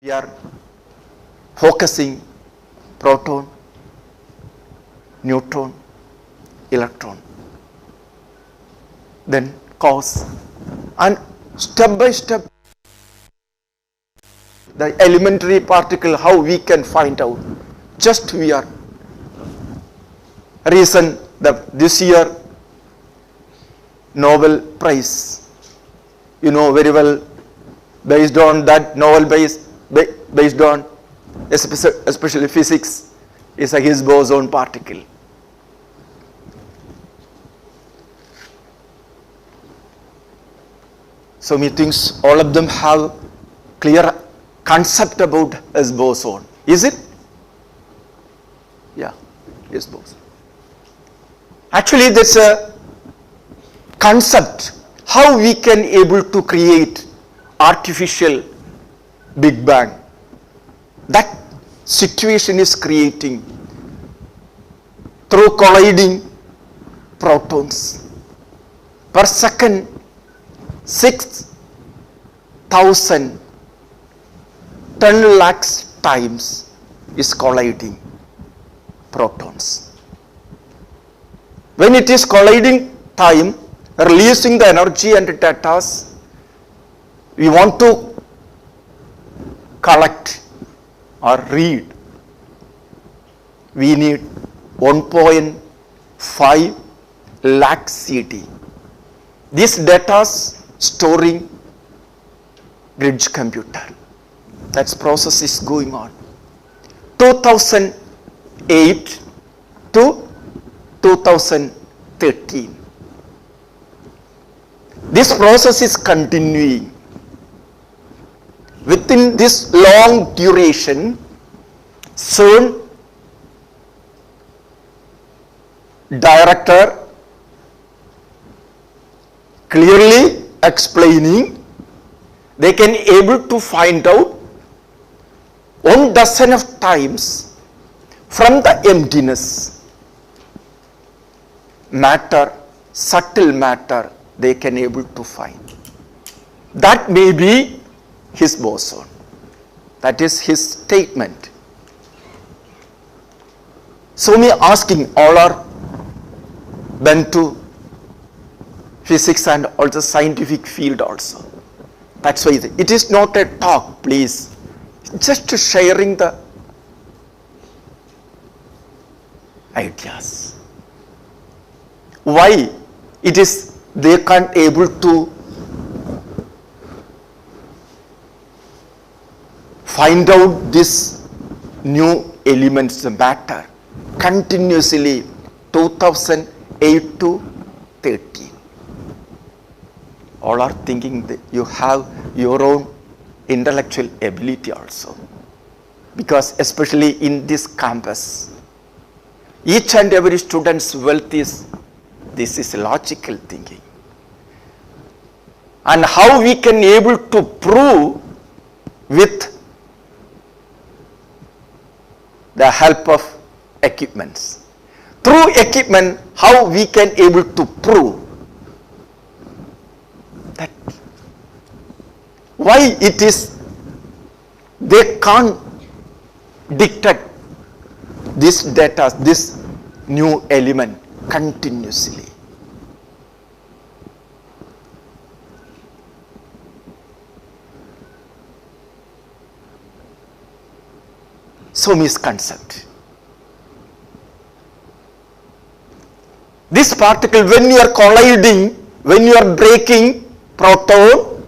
We are focusing proton, neutron, electron, then cause, and step by step the elementary particle, how we can find out. Just we are reason that this year Nobel Prize, you know very well, based on that Nobel based on especially physics, is a Higgs boson particle. So many things, all of them have clear concept about Higgs boson. Is it? Yeah, Higgs boson. Actually, that's a concept how we can able to create artificial Big Bang. That situation is creating through colliding protons per second. 6,000 10 lakhs times is colliding protons. When it is colliding time, releasing the energy and data, we want to collect or read, we need 1.5 lakh CD. This data storing bridge computer. That process is going on. 2008 to 2013. This process is continuing. Within this long duration, soon director clearly explaining, they can able to find out 12 of times from the emptiness matter, subtle matter, they can able to find. That may be his boson. That is his statement. So me asking, all are bent to physics and also scientific field also. That's why it is not a talk, please. Just sharing the ideas. Why it is they can't able to find out this new elements, the matter, continuously 2008 to 13. All are thinking that you have your own intellectual ability also, because especially in this campus, each and every student's wealth is, this is logical thinking, and how we can able to prove with the help of equipments. Through equipment, how we can able to prove that why it is they can't detect this data, this new element continuously. So misconcept. This particle, when you are colliding, when you are breaking proton,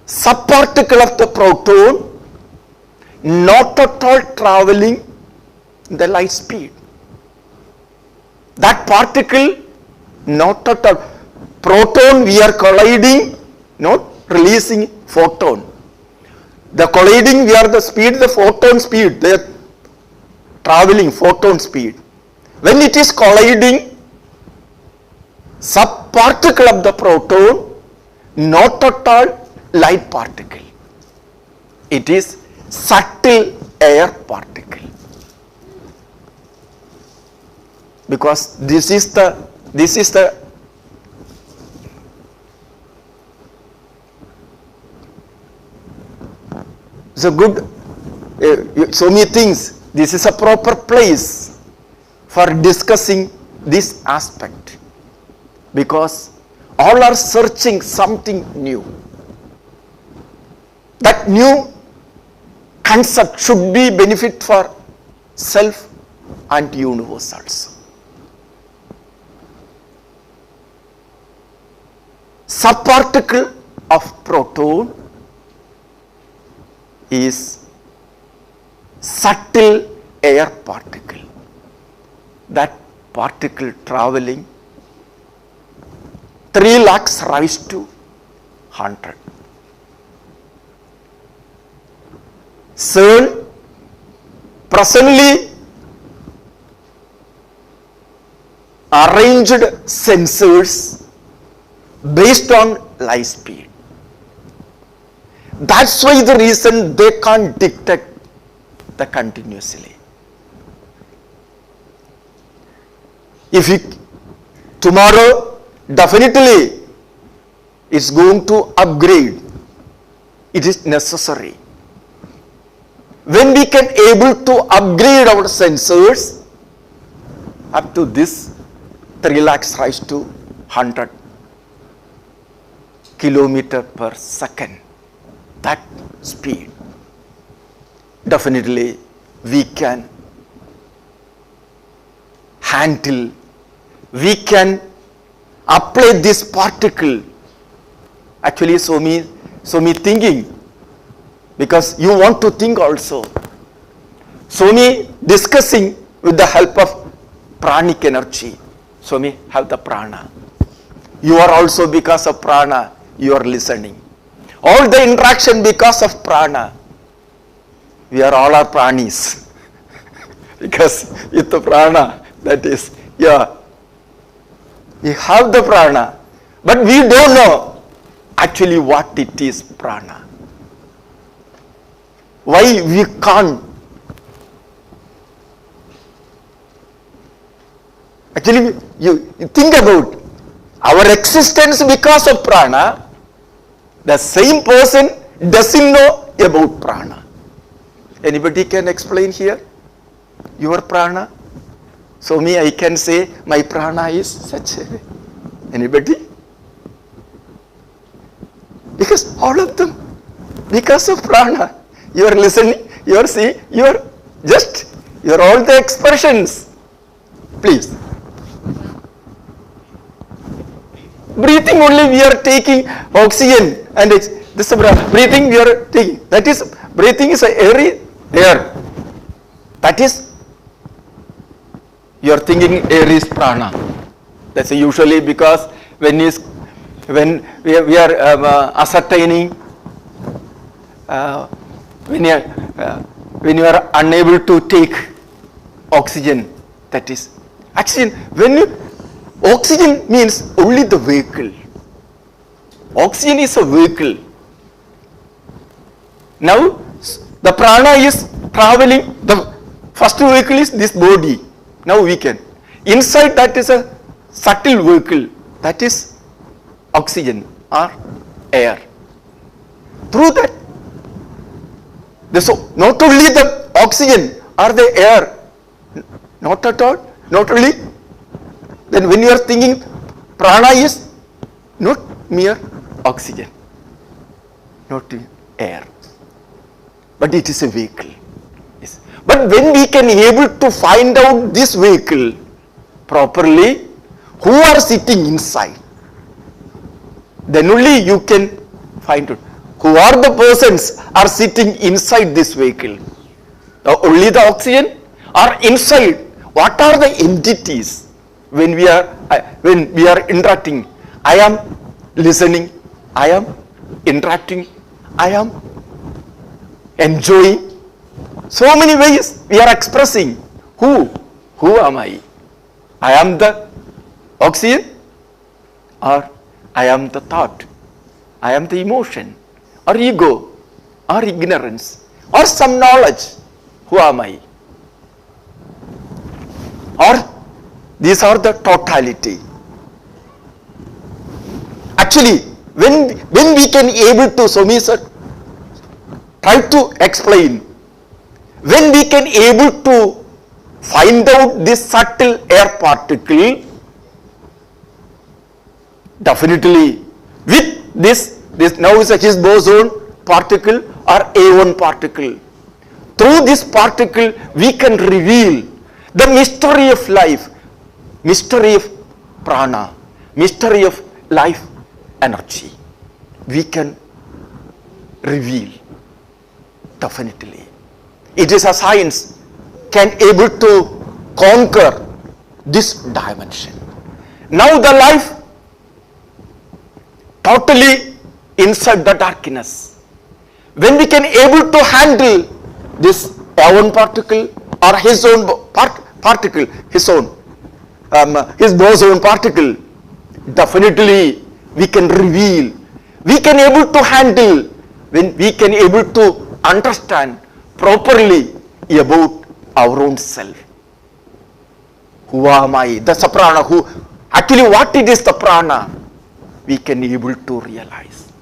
subparticle of the proton not at all traveling the light speed. That particle not at all. Proton we are colliding, not releasing photon. The colliding we are the speed, the photon speed, they are traveling photon speed. When it is colliding, subparticle of the proton not at all light particle. It is subtle air particle. Because this is the a good, so many things. This is a proper place for discussing this aspect, because all are searching something new. That new concept should be benefit for self and universe also. Subparticle of proton is subtle air particle. That particle traveling 3 lakhs raised to 100. CERN presently arranged sensors based on light speed. That's why the reason they can't detect the continuously. If you, tomorrow definitely it's going to upgrade, it is necessary. When we can able to upgrade our sensors up to this 3 lakhs raised to 100 kilometer per second, that speed, definitely we can handle, we can apply this particle. Actually, so me thinking, because you want to think also. So me discussing with the help of pranic energy. So me have the prana. You are also, because of prana, you are listening. All the interaction because of prana. We are all are pranis. Because with the prana, that is, yeah, we have the prana, but we don't know actually what it is prana. Why we can't? Actually, you think about our existence because of prana. The same person doesn't know about prana. Anybody can explain here your prana? So me, I can say my prana is such a. Anybody? Because all of them, because of prana. You are listening, you are seeing, you are all the expressions. Please. Breathing only we are taking oxygen and this breathing we are taking. That is, breathing is air. That is, you are thinking air is prana. That's usually because when we are ascertaining, when you are unable to take oxygen, that is oxygen. Oxygen means only the vehicle. Oxygen is a vehicle. Now the prana is traveling. The first vehicle is this body. Now we can. Inside that is a subtle vehicle. That is oxygen or air. Through that, so not only the oxygen or the air, not at all, not only. Then when you are thinking, prana is not mere oxygen, not air, but it is a vehicle. Yes. But when we can able to find out this vehicle properly, who are sitting inside, then only you can find out who are the persons are sitting inside this vehicle. Only the oxygen or inside, what are the entities? When we are interacting, I am listening, I am interacting, I am enjoying. So many ways we are expressing. Who am I? I am the oxygen, or I am the thought, I am the emotion, or ego, or ignorance, or some knowledge. Who am I? Or these are the totality. Actually, when we can able to, so means try to explain. When we can able to find out this subtle air particle, definitely with this now is a Higgs boson particle or A1 particle. Through this particle we can reveal the mystery of life, mystery of prana, mystery of life energy. We can reveal, definitely. It is a science can able to conquer this dimension. Now the life totally inside the darkness. When we can able to handle this A1 particle or his own particle, his boson particle, definitely we can reveal, we can able to handle, when we can able to understand properly about our own self. Who am I? The prana. Who actually what it is the prana? We can able to realize.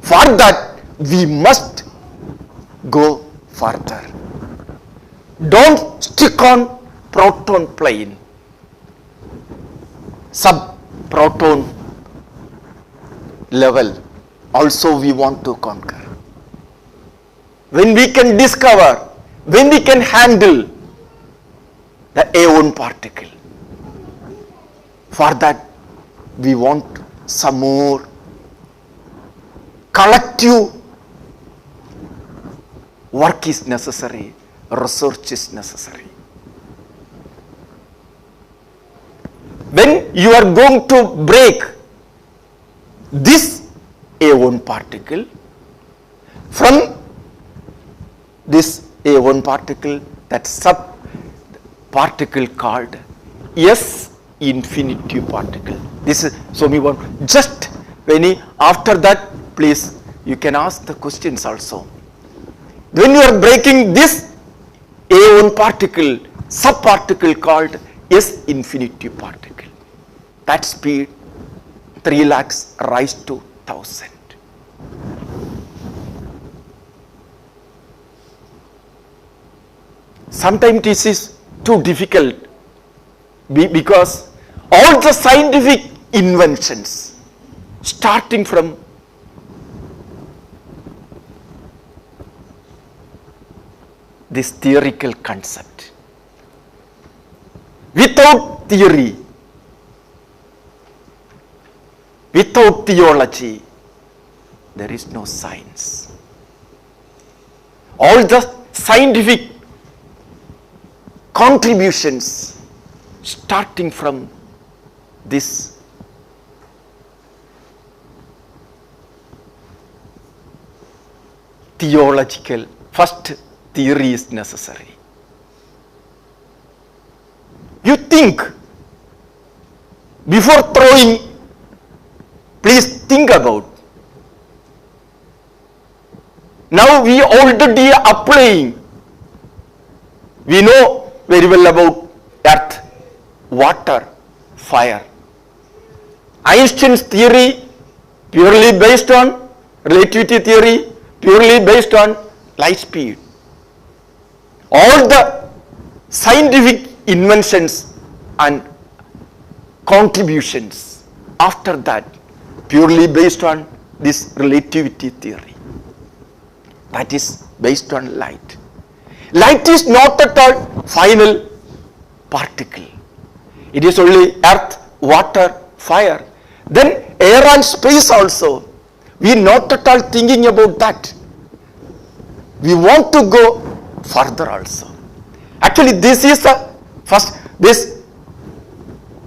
For that we must go further. Don't stick on proton plane, sub-proton level also we want to conquer. When we can discover, when we can handle the A1 particle, for that we want some more collective work is necessary, research is necessary. When you are going to break this A1 particle from this A1 particle, that sub particle called S infinity particle. This is Swami one. Just when after that, please you can ask the questions also. When you are breaking this A1 particle, sub particle called S infinity particle, that speed 3 lakhs rise to 1000. Sometimes this is too difficult because all the scientific inventions starting from this theoretical concept. Without theory, without theology, there is no science. All the scientific contributions starting from this theological, first theory is necessary. You think before throwing, please think about. Now we already applying. We know very well about earth, water, fire. Einstein's theory purely based on relativity theory, purely based on light speed. All the scientific inventions and contributions after that purely based on this relativity theory, that is based on light. Light is not at all final particle. It is only earth, water, fire. Then air and space also. We are not at all thinking about that. We want to go further also. Actually, this is the first, this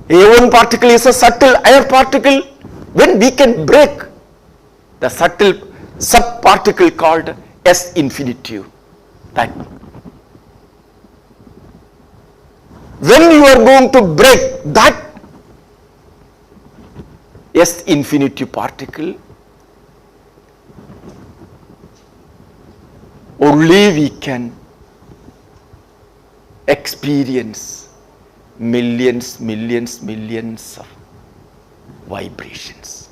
A1 particle is a subtle air particle. When we can break the subtle sub-particle called S infinity, that when you are going to break that S infinity particle, only we can experience millions of vibrations.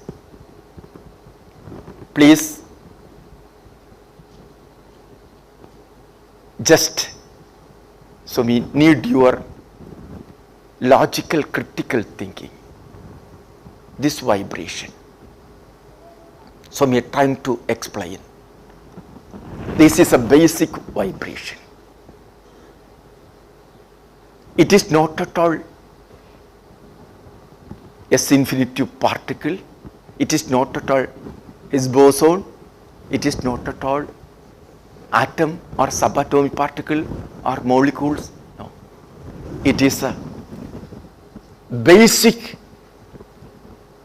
Please just, so we need your logical, critical thinking. This vibration. So we are trying to explain. This is a basic vibration. It is not at all S infinitive particle. It is not at all S boson. It is not at all atom or subatomic particle or molecules. No. It is a basic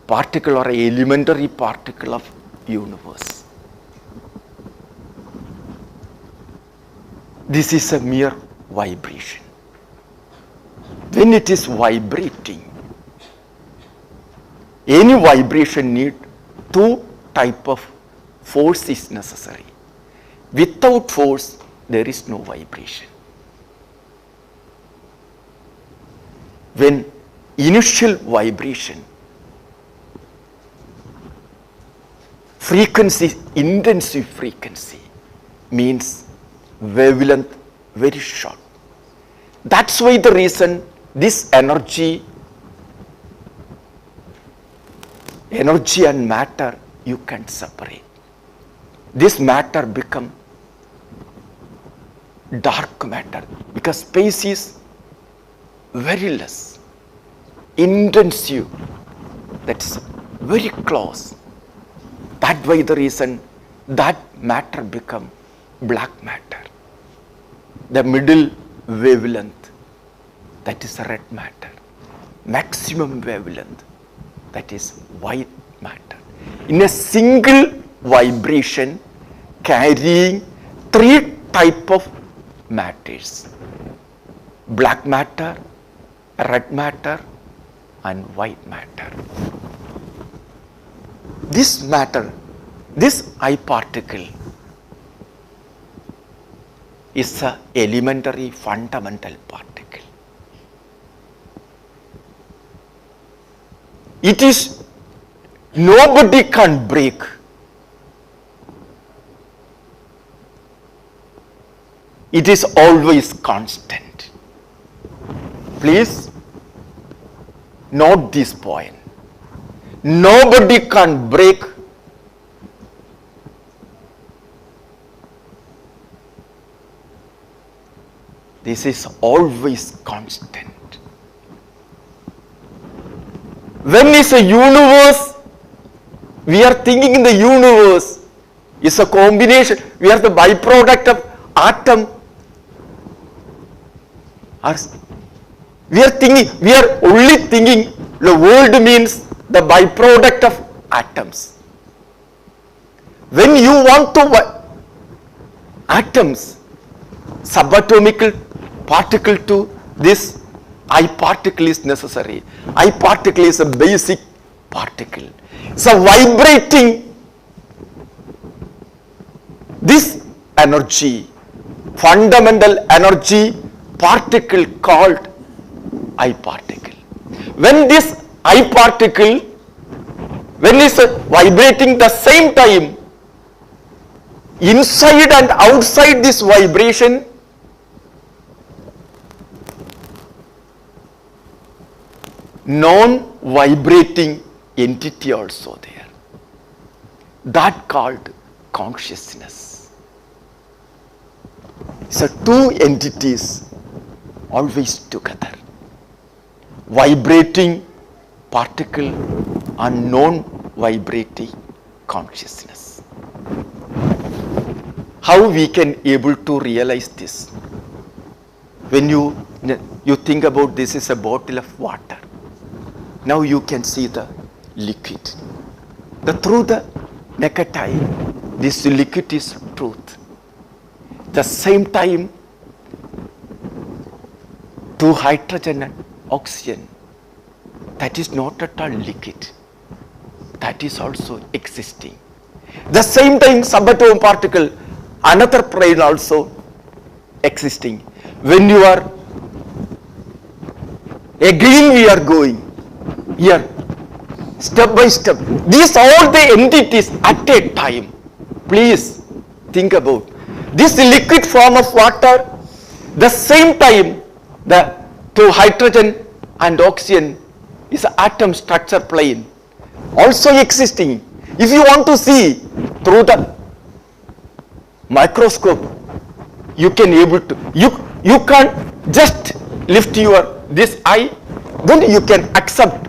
particle or elementary particle of universe. This is a mere vibration. When it is vibrating, any vibration need two type of force is necessary. Without force, there is no vibration. When initial vibration, frequency, intensive frequency means wavelength very short. That's why the reason this energy and matter you can separate. This matter become dark matter because space is very less, intensive, that's very close. That why the reason that matter become black matter. The middle wavelength, that is red matter. Maximum wavelength, that is white matter. In a single vibration carrying three type of matters: black matter, red matter and white matter. This matter, this I particle is a elementary fundamental particle. It is, nobody can break. It is always constant. Please note this point. Nobody can break this is always constant. When is a universe, we are thinking in the universe is a combination, we are the byproduct of atom. We are only thinking the world means the byproduct of atoms. When you want to atoms, subatomic particle to this I particle is necessary. I particle is a basic particle. So vibrating this energy, fundamental energy particle called I particle. When this I particle, when it's vibrating the same time, inside and outside this vibration, non-vibrating entity also there. That called consciousness. So two entities always together. Vibrating particle and non-vibrating consciousness. How we can able to realize this? When you think about this is a bottle of water. Now you can see the liquid. Through the naked eye, this liquid is truth. The same time, two hydrogen and oxygen, that is not at all liquid. That is also existing. The same time, subatom particle, another plane also existing. When you are, again we are going. Here, step by step, these all the entities at a time. Please think about. This liquid form of water, the same time the two hydrogen and oxygen is atom structure plane also existing. If you want to see through the microscope, you can able to, you can't just lift your this eye, then you can accept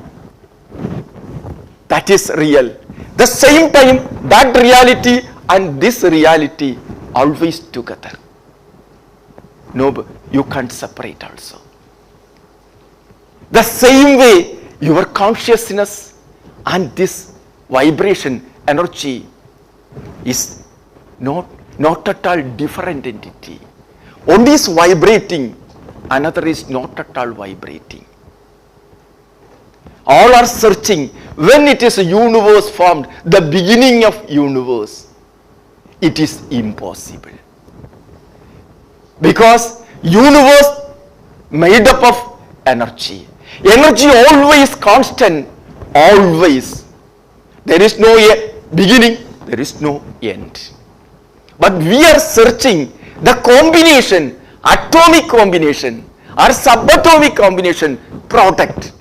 that is real. The same time that reality and this reality always together. No, you can't separate also. The same way your consciousness and this vibration energy is not at all different entity. One is vibrating, another is not at all vibrating. All are searching. When it is a universe formed, the beginning of universe, it is impossible. Because universe made up of energy. Energy always constant, always. There is no beginning, there is no end. But we are searching the combination, atomic combination or subatomic combination product.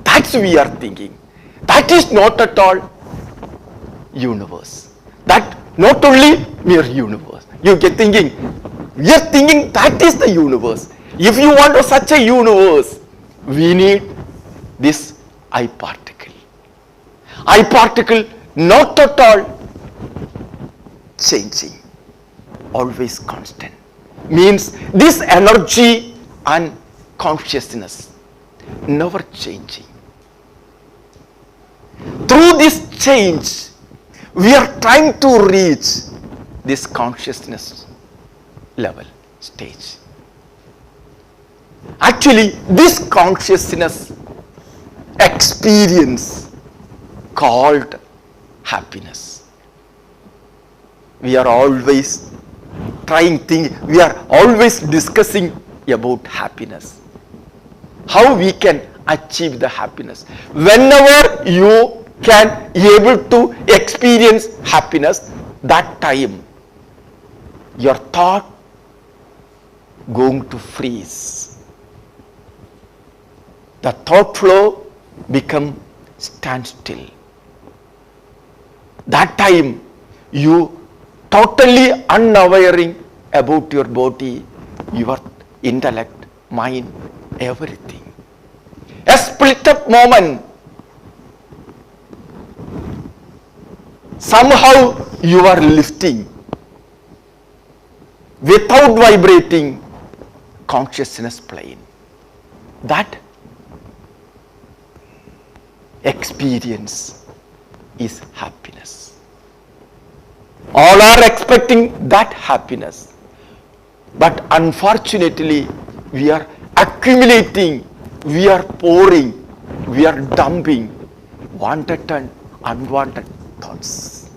That's we are thinking. That is not at all universe. That not only mere universe. You get thinking, we are thinking that is the universe. If you want such a universe, we need this I particle. I particle not at all changing, always constant. Means this energy and consciousness never changing. Through this change, we are trying to reach this consciousness level, stage. Actually, this consciousness experience called happiness. We are always we are always discussing about happiness. How we can achieve the happiness. Whenever you can able to experience happiness, that time your thought going to freeze. The thought flow become standstill. That time you totally unaware about your body, your intellect, mind, everything. A split up moment, somehow you are lifting without vibrating consciousness plane. That experience is happiness. All are expecting that happiness, but unfortunately we are accumulating, we are pouring, we are dumping wanted and unwanted thoughts.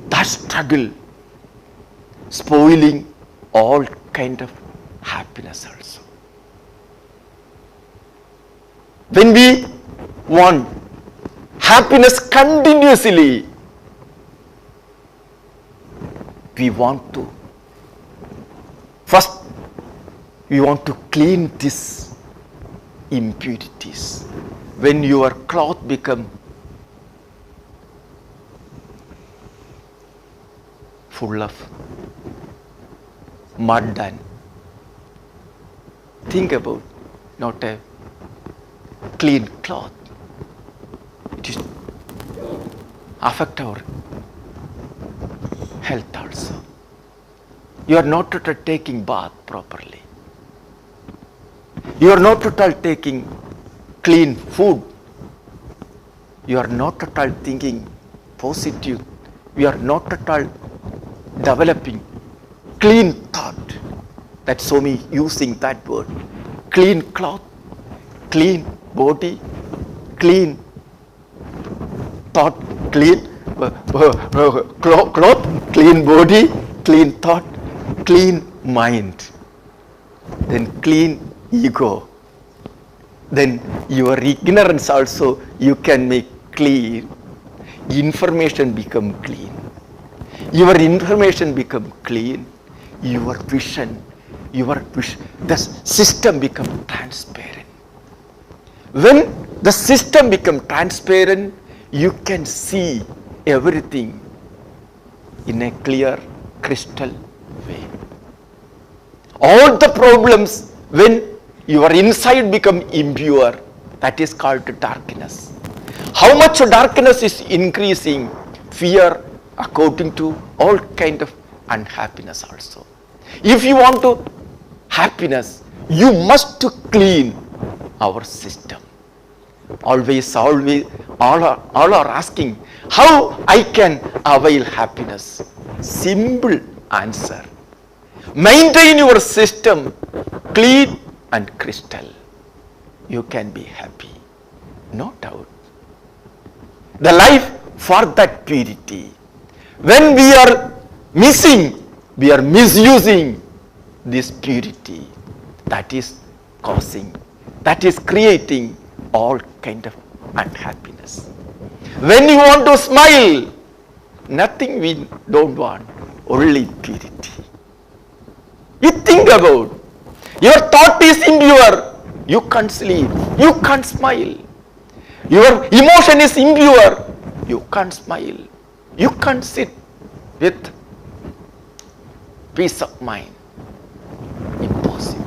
That struggle spoiling all kind of happiness also. When we want happiness continuously, we want to first we want to clean these impurities. When your cloth become full of mud and think about not a clean cloth, it is affect our health also. You are not at all taking bath properly. You are not at all taking clean food. You are not at all thinking positive. You are not at all developing clean thought. That's Swami using that word. Clean cloth, clean body, clean thought, clean cloth, clean body, clean thought, clean mind, then clean ego. Then your ignorance also you can make clean. Information become clean. your information become clean, your vision, the system become transparent. When the system become transparent, you can see everything in a clear, crystal way. All the problems, when your inside become impure, that is called darkness. How much darkness is increasing? Fear, according to all kind of unhappiness also. If you want to happiness, you must to clean our system. Always, all are asking, how I can avail happiness? Simple answer. Maintain your system clean and crystal. You can be happy, no doubt. The life for that purity. When we are missing, we are misusing this purity. That is causing, that is creating all kind of unhappiness. When you want to smile, nothing we don't want, only purity. You think about, your thought is impure, you can't sleep, you can't smile. Your emotion is impure, you can't smile, you can't sit with peace of mind. Impossible.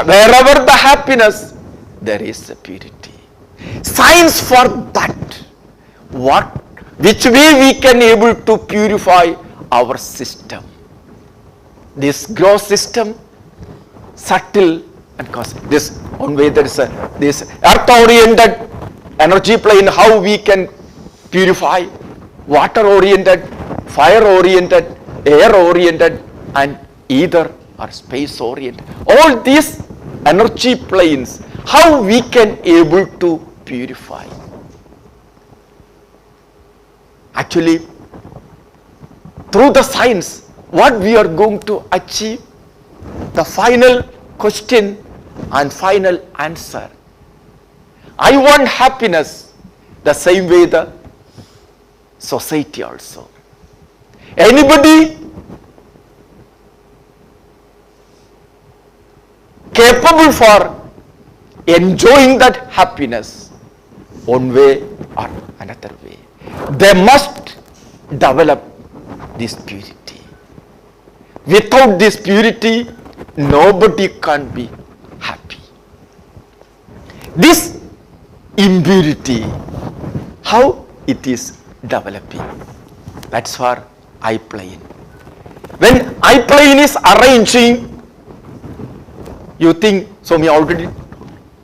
Wherever the happiness, there is a purity. Science for that. Which way we can able to purify our system? This gross system, subtle and cosmic. This one way there is this earth-oriented energy plane, how we can purify, water-oriented, fire-oriented, air-oriented, and ether or space-oriented. All these energy planes, how we can able to purify. Actually, through the science, what we are going to achieve, the final question and final answer. I want happiness, the same way the society also. Anybody capable for enjoying that happiness, one way or another way, they must develop this purity. Without this purity, nobody can be happy. This impurity, how it is developing? That's where I plane. When I plane is arranging, you think, so me already,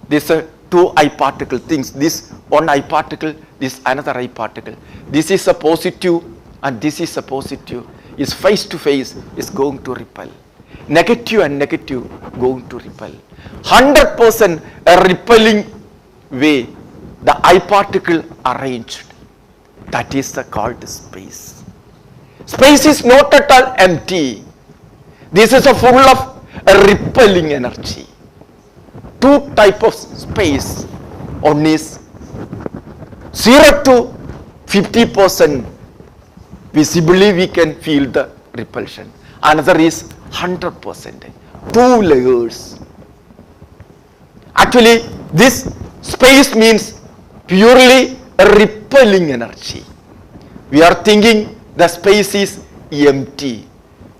this two I particle things, this one I particle, this another I particle. This is a positive and this is a positive. Is face to face, is going to repel. Negative and negative going to repel. 100% a repelling way, the I particle arranged. That is called space. Space is not at all empty. This is a full of a repelling energy. Two type of space. One is 0 to 50%. Visibly we can feel the repulsion. Another is 100%. Two layers. Actually, this space means purely a repelling energy. We are thinking the space is empty.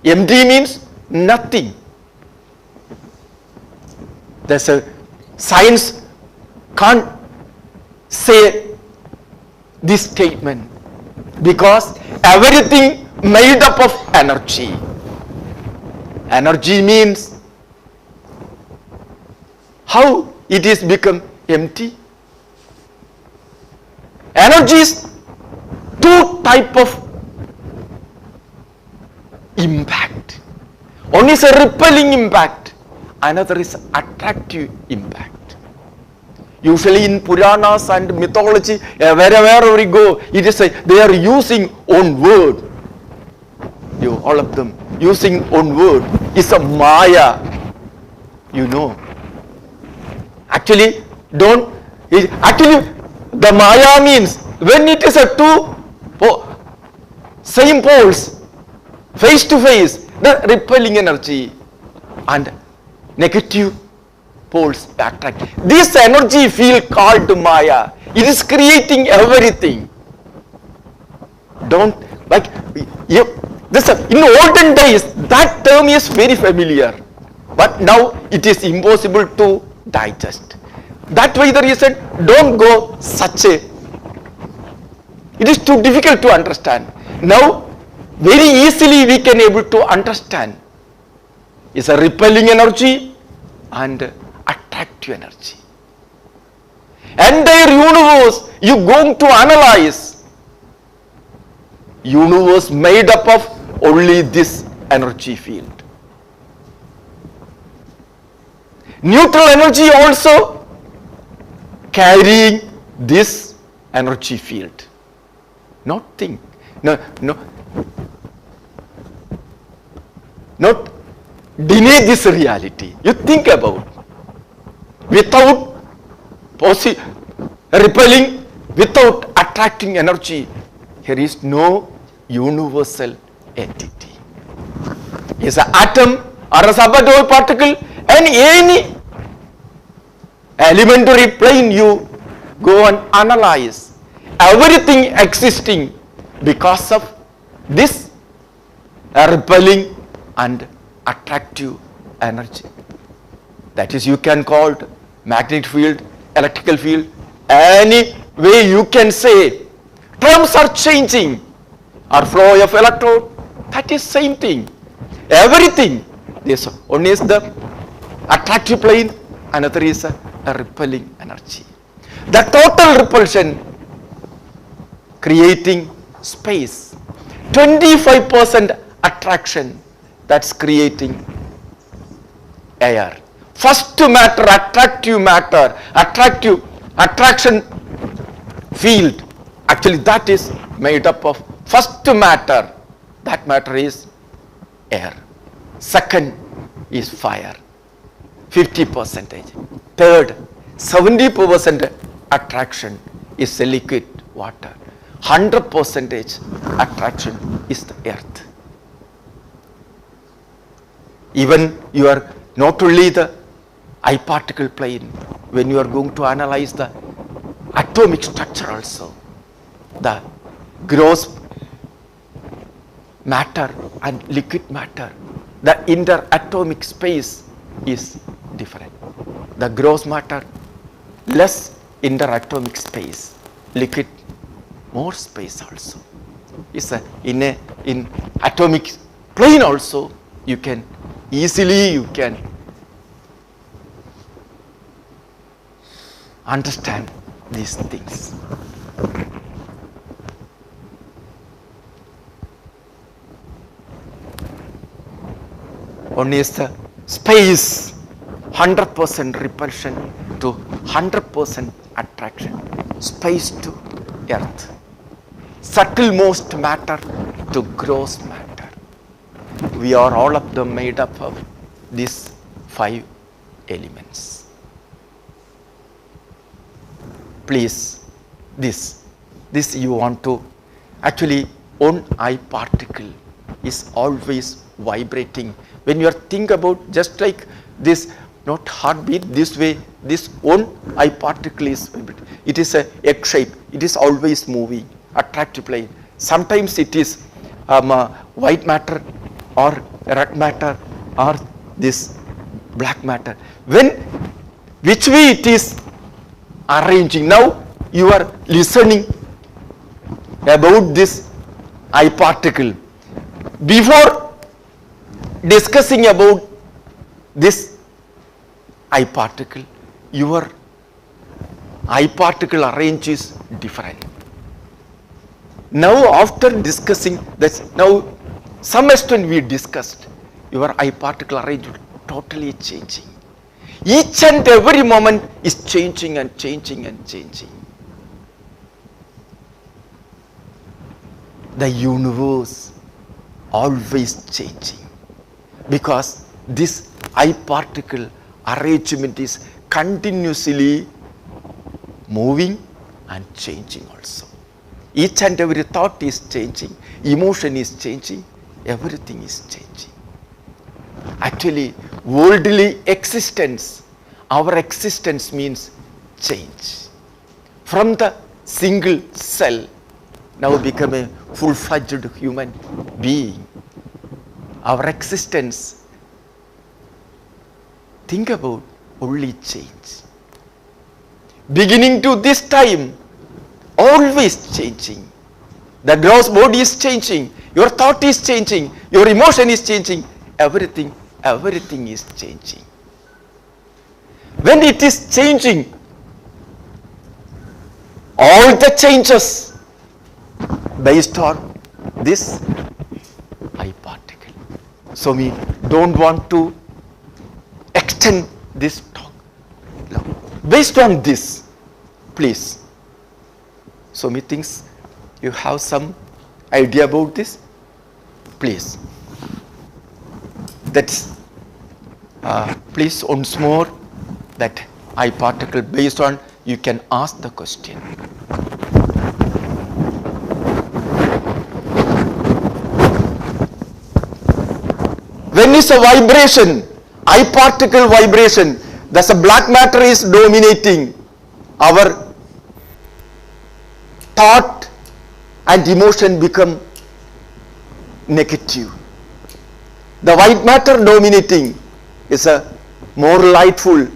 Empty means nothing. There's a science can't say this statement because everything made up of energy. Energy means how it is become empty. Energy is two type of impact. One is a repelling impact, another is attractive impact. Usually in Puranas and mythology, wherever we go, it is they are using one word. All of them using one word. It's a Maya. You know. Actually, the Maya means when it is a two same poles, face to face, the repelling energy, and negative poles attract. This energy field called Maya, it is creating everything. Don't, like, you, this, in olden days, that term is very familiar, but now it is impossible to digest. That way the reason, don't go such a, it is too difficult to understand. Now, very easily we can able to understand. It's a repelling energy and attractive energy. Entire universe you going to analyze. Universe made up of only this energy field. Neutral energy also carrying this energy field. Not think, not deny this reality. You think about, without repelling, without attracting energy, here is no universal entity. Is an atom or a subatomic particle, and any elementary plane you go and analyze, everything existing because of this repelling and attractive energy. That is, you can call it magnetic field, electrical field, any way you can say. Terms are changing, or flow of electron, that is same thing. Everything, this one is the attractive plane, another is a repelling energy. The total repulsion creating space, 25% attraction, that's creating air. First matter, attraction field, actually that is made up of first matter, that matter is air. Second is fire, 50%. Third, 70% attraction is the liquid water. 100% attraction is the earth. Even you are not only the I particle plane, when you are going to analyze the atomic structure also, the gross matter and liquid matter, the interatomic space is different. The gross matter, less interatomic space, liquid, more space also. It's in atomic plane also, you can easily understand these things. One is the space, 100% repulsion to 100% attraction, space to earth, subtlemost matter to gross matter. We are all of them made up of these 5 elements. Please, this you want to, actually one I particle is always vibrating. When you are think about, just like this, not heartbeat, this way, this one I particle is vibrating. It is a egg shape, it is always moving, attractive plane. Sometimes it is white matter or red matter or this black matter. When, which way it is arranging. Now you are listening about this I particle. Before discussing about this I particle, your I particle arrange is different. Now after discussing this, now some extent we discussed, your I particle arrangement totally changing. Each and every moment is changing and changing and changing. The universe always changing, because this I particle arrangement is continuously moving and changing also. Each and every thought is changing, emotion is changing, everything is changing. Actually, worldly existence, our existence means change. From the single cell, now become a full-fledged human being. Our existence, think about only change. Beginning to this time, always changing. The gross body is changing, your thought is changing, your emotion is changing, everything is changing. When it is changing, all the changes based on this I particle. So we don't want to extend this talk. Now, based on this, please. So me thinks you have some idea about this, please. That's please once more that I particle based on, you can ask the question. When is a vibration, I particle vibration, thus a black matter is dominating, our thought and emotion become negative. The white matter dominating is a more lightful,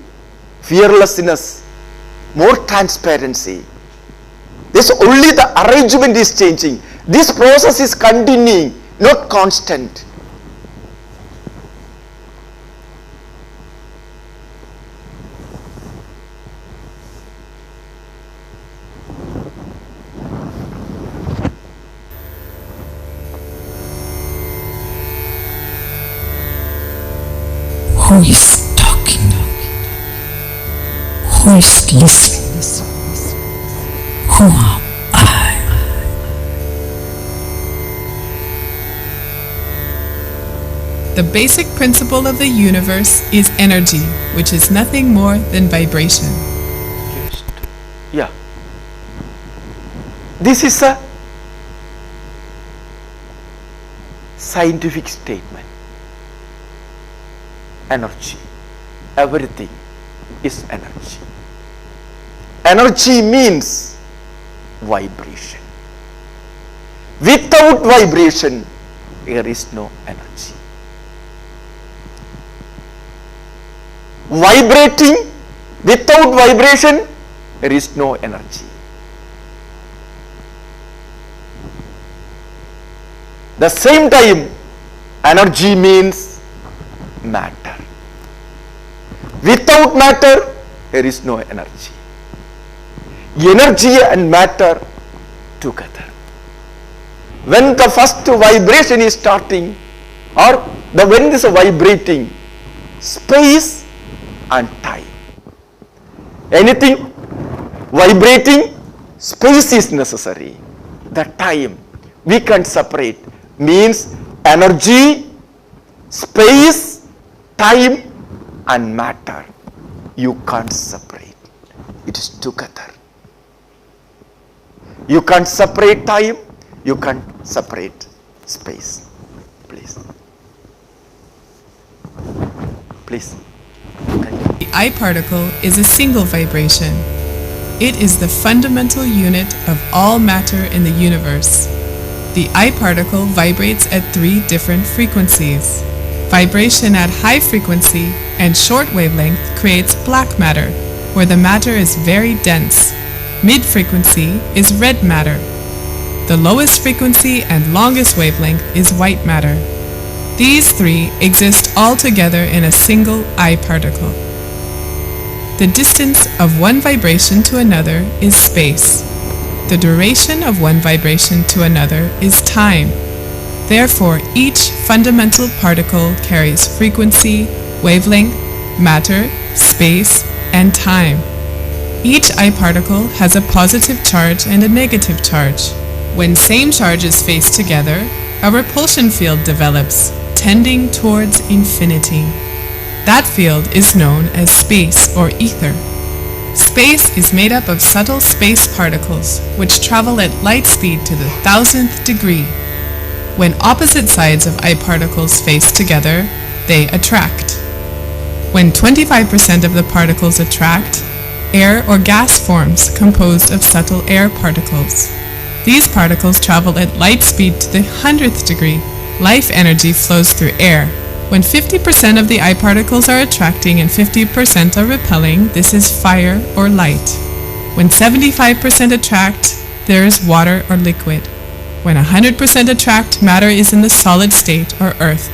fearlessness, more transparency. This only the arrangement is changing. This process is continuing, not constant. Who is talking? Who is listening? Who am I? The basic principle of the universe is energy, which is nothing more than vibration. Yeah. This is a scientific statement. Energy. Everything is energy. Energy means vibration. Without vibration, there is no energy. Vibrating, without vibration, there is no energy. The same time, energy means matter. Without matter, there is no energy. Energy and matter together. When the first vibration is starting, or when this is vibrating, space and time. Anything vibrating, space is necessary. The time we can separate means energy, space, time and matter. You can't separate. It is together. You can't separate time, you can't separate space. Please. Please. The I particle is a single vibration. It is the fundamental unit of all matter in the universe. The I particle vibrates at 3 different frequencies. Vibration at high frequency and short wavelength creates black matter, where the matter is very dense. Mid-frequency is red matter. The lowest frequency and longest wavelength is white matter. These 3 exist all together in a single I particle. The distance of one vibration to another is space. The duration of one vibration to another is time. Therefore, each fundamental particle carries frequency, wavelength, matter, space, and time. Each I particle has a positive charge and a negative charge. When same charges face together, a repulsion field develops, tending towards infinity. That field is known as space or ether. Space is made up of subtle space particles, which travel at light speed to the 1000th degree. When opposite sides of I particles face together, they attract. When 25% of the particles attract, air or gas forms composed of subtle air particles. These particles travel at light speed to the 100th degree. Life energy flows through air. When 50% of the I particles are attracting and 50% are repelling, this is fire or light. When 75% attract, there is water or liquid. When 100% attract, matter is in the solid state or earth.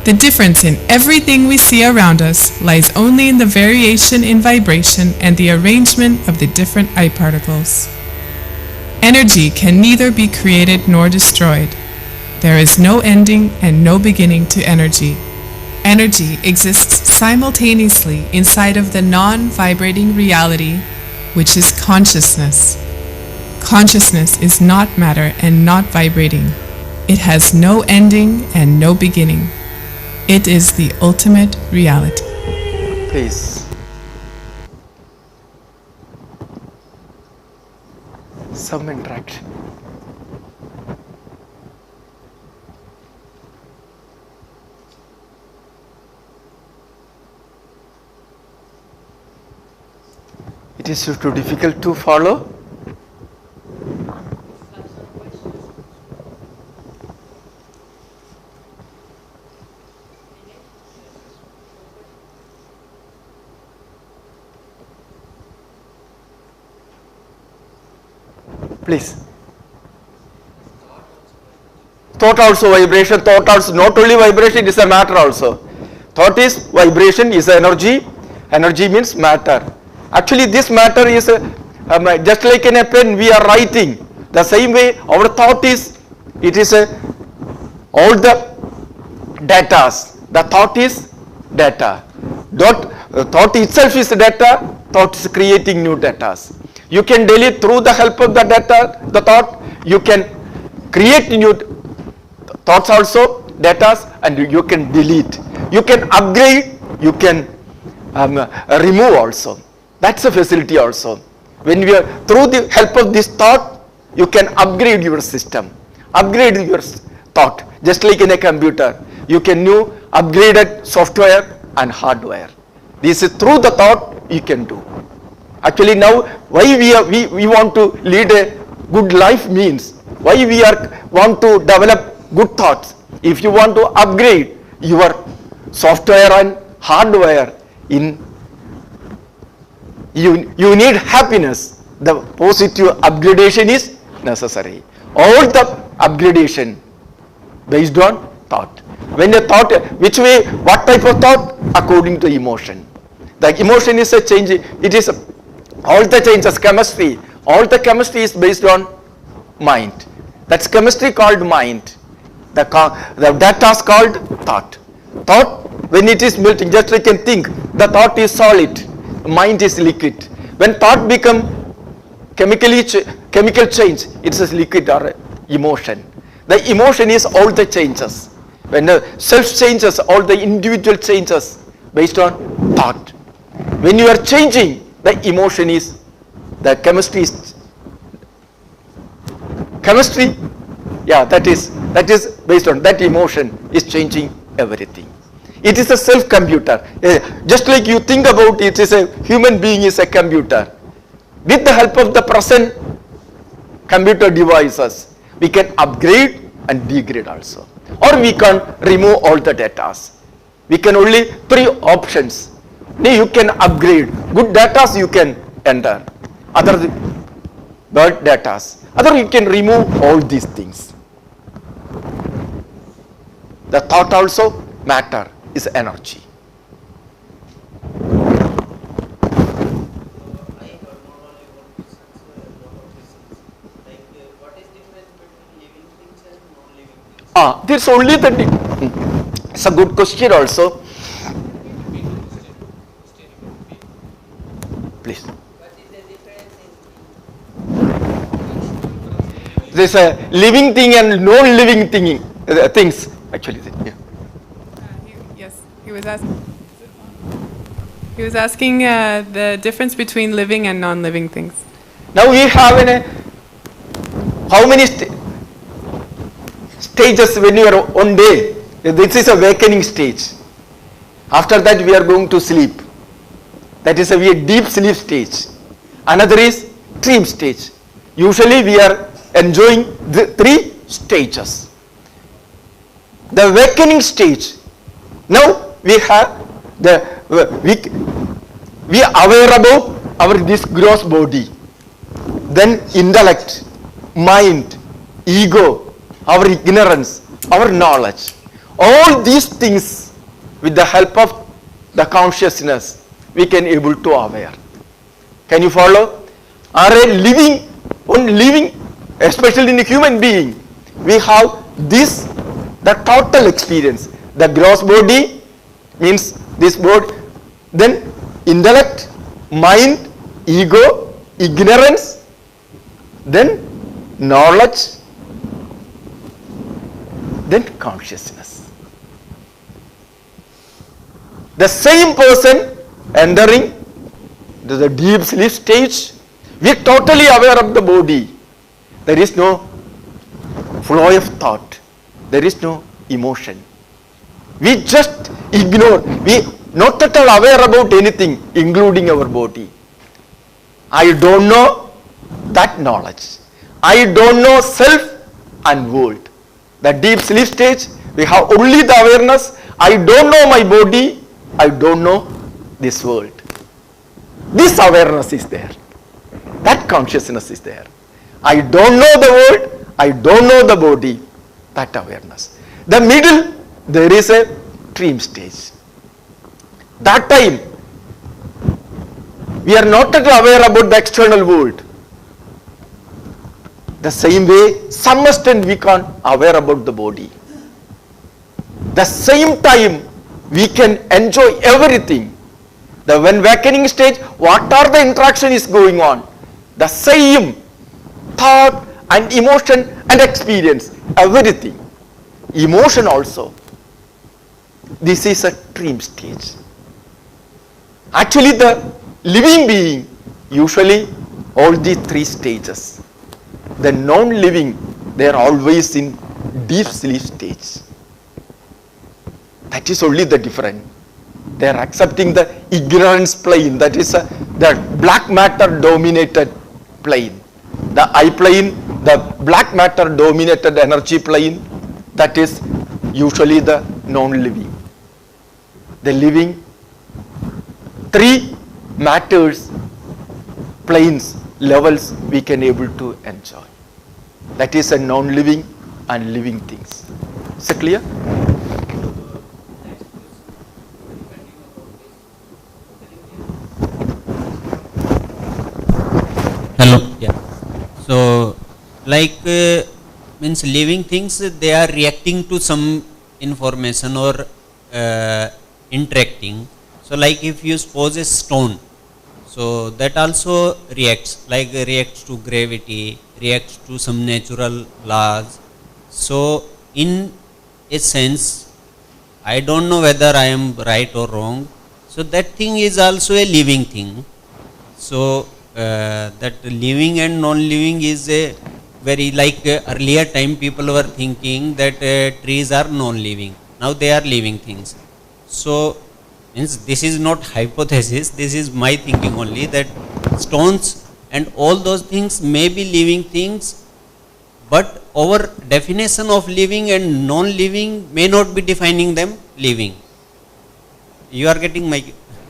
The difference in everything we see around us lies only in the variation in vibration and the arrangement of the different I particles. Energy can neither be created nor destroyed. There is no ending and no beginning to energy. Energy exists simultaneously inside of the non-vibrating reality, which is consciousness. Consciousness is not matter and not vibrating. It has no ending and no beginning. It is the ultimate reality. Please. Some interaction. It is too difficult to follow. Please. Thought also vibration, thought also not only vibration, it is a matter also. Thought is vibration, is energy, energy means matter. Actually this matter is just like in a pen we are writing. The same way our thought is, it is all the datas. The thought is data. Thought itself is data, thought is creating new datas. You can delete through the help of the data, the thought, you can create new thoughts also, datas, and you can delete. You can upgrade, you can remove also. That's a facility also. When we are through the help of this thought, you can upgrade your system, upgrade your thought. Just like in a computer, you can new upgraded software and hardware. This is through the thought you can do. Actually now why we want to lead a good life means, why we want to develop good thoughts. If you want to upgrade your software and hardware, you need happiness. The positive upgradation is necessary. All the upgradation based on thought. When a thought, which way, what type of thought? According to emotion. The emotion is a change, it is all the changes, chemistry, all the chemistry is based on mind. That's chemistry called mind. The data is called thought. Thought, when it is melting, just like you can think, the thought is solid, mind is liquid. When thought become chemical change, it is liquid or emotion. The emotion is all the changes. When the self changes, all the individual changes based on thought. When you are changing, the emotion is, the chemistry is, chemistry, yeah, that is based on that emotion is changing everything. It is a self-computer. Just like you think about it, is a human being is a computer. With the help of the present computer devices, we can upgrade and degrade also. Or we can remove all the datas. We can only three options. You can upgrade. Good datas you can enter. Other bad datas. Other you can remove all these things. The thought also matter is energy. There's only the, it's a good question also. Please. What is the difference in? There's a living thing and non-living things actually. Yeah. Yes, he was asking. He was asking the difference between living and non-living things. Now we have how many stages when you are on day? This is a awakening stage. After that we are going to sleep. That is a deep sleep stage. Another is dream stage. Usually we are enjoying the 3 stages. The awakening stage. Now we have we are aware about this gross body. Then intellect, mind, ego, our ignorance, our knowledge. All these things with the help of the consciousness we can able to aware. Can you follow? Are a living, especially in a human being, we have this, the total experience. The gross body means this body, then intellect, mind, ego, ignorance, then knowledge, then consciousness. The same person entering the deep sleep stage, we are totally aware of the body. There is no flow of thought. There is no emotion. We just ignore. We not at all aware about anything, including our body. I don't know that knowledge. I don't know self and world. The deep sleep stage, we have only the awareness. I don't know my body. I don't know this world. This awareness is there. That consciousness is there. I don't know the world. I don't know the body. That awareness. The middle, there is a dream stage. That time, we are not at all aware about the external world. The same way, some extent we can't aware about the body. The same time, we can enjoy everything. The when awakening stage, what are the interaction is going on? The same thought and emotion and experience, everything. Emotion also. This is a dream stage. Actually, the living being, usually all the 3 stages. The non-living, they are always in deep sleep stage. That is only the difference. They are accepting the ignorance plane, that is the black matter dominated plane. The I plane, the black matter dominated energy plane, that is usually the non-living. The living, 3 matters, planes, levels we can able to enjoy. That is a non-living and living things. Is it clear? Hello. Yeah. So, like means living things, they are reacting to some information or interacting. So, like if you suppose a stone, so that also reacts, like reacts to gravity, reacts to some natural laws. So, in a sense, I don't know whether I am right or wrong. So, that thing is also a living thing. So, that living and non-living is a very, like earlier time people were thinking that trees are non-living. Now they are living things. So, means this is not hypothesis, this is my thinking only, that stones and all those things may be living things, but our definition of living and non-living may not be defining them living. You are getting my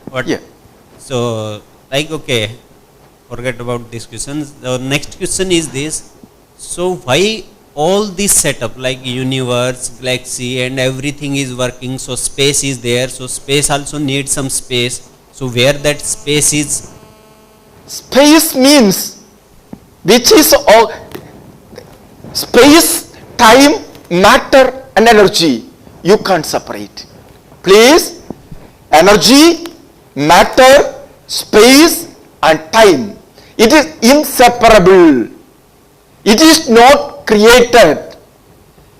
what? Yeah. So, like, okay, forget about this question. The next question is this. So, why all this setup, like universe, galaxy and everything is working, so space is there, so space also needs some space. So, where that space is? Space means, which is all, space, time, matter and energy, you can't separate. Please, energy, matter, space and time, it is inseparable. It is not created.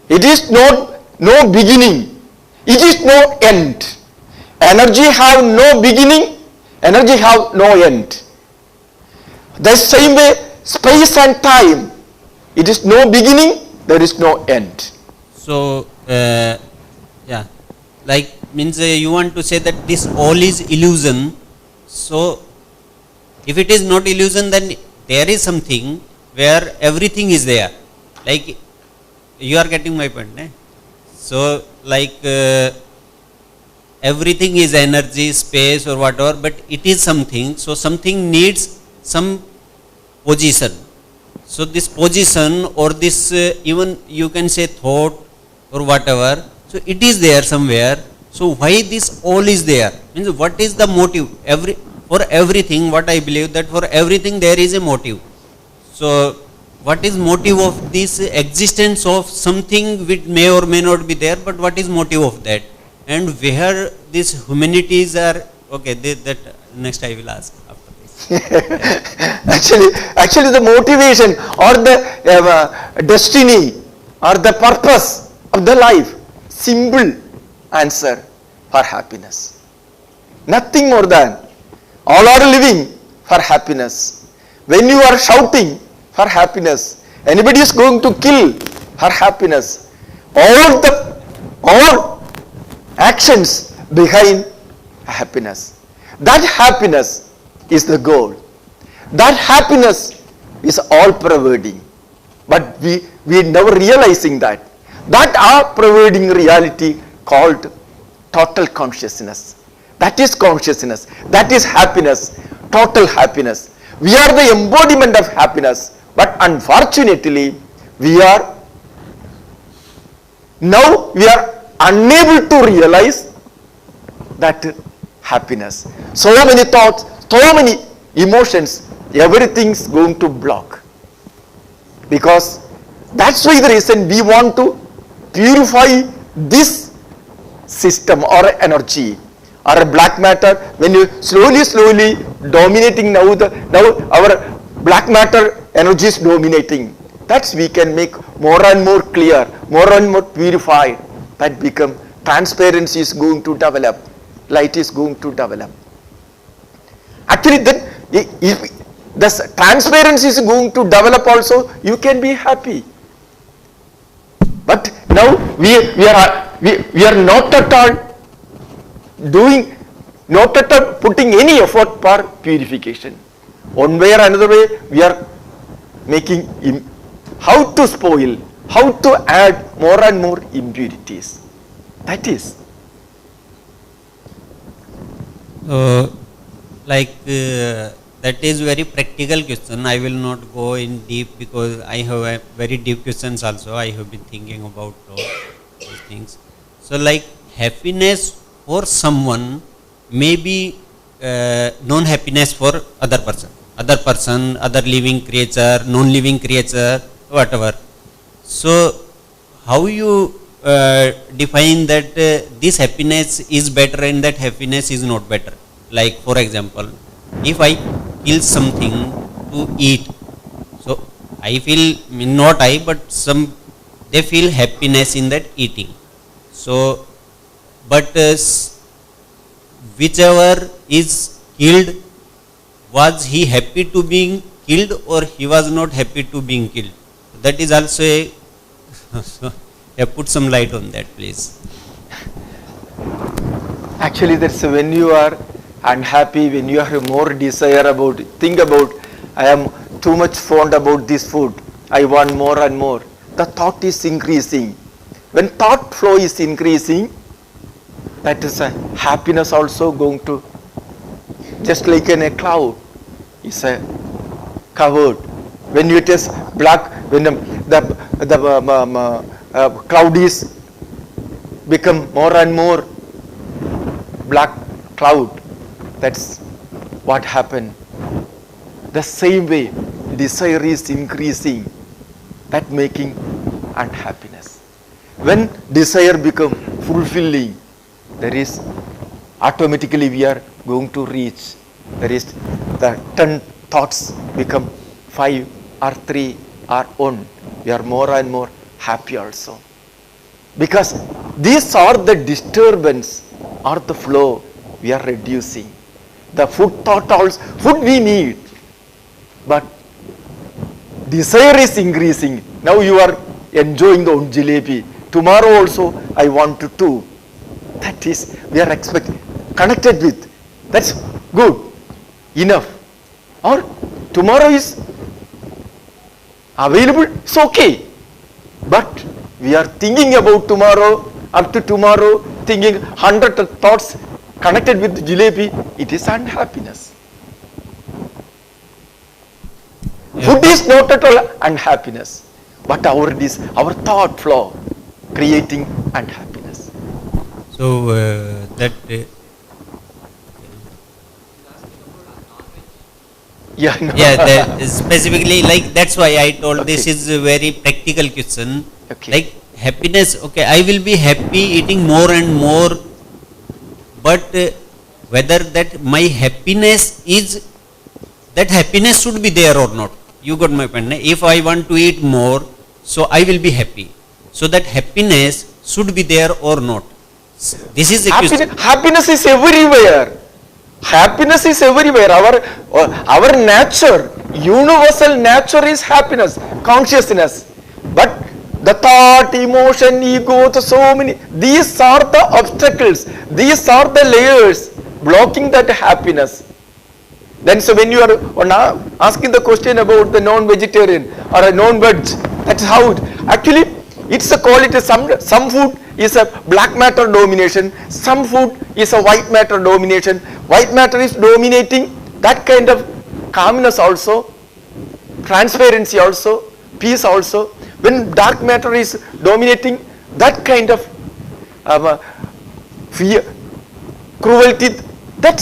It is not no beginning. It is no end. Energy have no beginning. Energy have no end. The same way, space and time, it is no beginning, there is no end. So, yeah, like means you want to say that this all is illusion. So, if it is not illusion, then there is something where everything is there. Like, you are getting my point, eh? So, like everything is energy, space or whatever, but it is something. So, something needs some position. So, this position or this even you can say thought or whatever, so it is there somewhere. So, why this all is there? Means what is the motive? For everything, what I believe that for everything there is a motive. So, what is motive of this existence of something which may or may not be there, but what is motive of that? And where these humanities are, okay, that next I will ask after this. Actually the motivation or the destiny or the purpose of the life, simple answer, for happiness. Nothing more than, all are living for happiness. When you are shouting, for happiness. Anybody is going to kill, for happiness. All actions behind happiness. That happiness is the goal. That happiness is all pervading. But we never realizing that. That are pervading reality called total consciousness. That is consciousness. That is happiness. Total happiness. We are the embodiment of happiness. But unfortunately, we are unable to realize that happiness. So many thoughts, so many emotions, everything is going to block. Because that's why the reason we want to purify this system or energy or a black matter. When you slowly dominating now our black matter energy is dominating. That's we can make more and more clear, more and more purified. That become transparency is going to develop, light is going to develop. Actually, if the transparency is going to develop also, you can be happy. But now we are not at all doing, not at all putting any effort for purification. One way or another way, we are making how to spoil, how to add more and more impurities. That is. That is very practical question. I will not go in deep because I have a very deep questions also. I have been thinking about these things. So like happiness for someone may be non-happiness for other person, other living creature, non-living creature, whatever. So how you define that this happiness is better and that happiness is not better? Like for example, if I kill something to eat, so I feel, not I, but they feel happiness in that eating. So, but whichever is killed, was he happy to being killed or he was not happy to being killed? That is also put some light on that, please. Actually, that's when you are unhappy, when you have more desire about it. Think about, I am too much fond about this food, I want more and more. The thought is increasing. When thought flow is increasing, that is a happiness also going to, just like in a cloud, is a covered. When it is black, when the cloud is become more and more black cloud, that's what happened. The same way, desire is increasing, that making unhappiness. When desire become fulfilling, there is automatically we are going to reach, there is the 10 thoughts become 5 or 3 or 1. We are more and more happy also. Because these are the disturbance or the flow we are reducing. The food thought also, food we need, but desire is increasing. Now you are enjoying the jalebi. Tomorrow also I want to do. That is, we are expecting, connected with. That's good, enough. Or tomorrow is available, it's okay. But we are thinking about tomorrow, up to tomorrow, thinking 100 thoughts connected with jalebi, it is unhappiness. Food is not at all unhappiness, but our thought flow creating unhappiness. So that Yeah, no. yeah, that is specifically like that's why I told this Okay. is a very practical question. Okay. Like happiness, okay, I will be happy eating more and more, but whether that my happiness is, that happiness should be there or not. You got my point. If I want to eat more, so I will be happy. So that happiness should be there or not. This is the question. Happiness is everywhere. Happiness is everywhere. Our nature, universal nature is happiness, consciousness. But the thought, emotion, ego, so many, these are the obstacles, these are the layers blocking that happiness. Then so when you are asking the question about the non-vegetarian or a non-veg, that's how actually it's a quality. Some food is a black matter domination, some food is a white matter domination. White matter is dominating that kind of calmness also, transparency also, peace also. When dark matter is dominating, that kind of fear, cruelty, that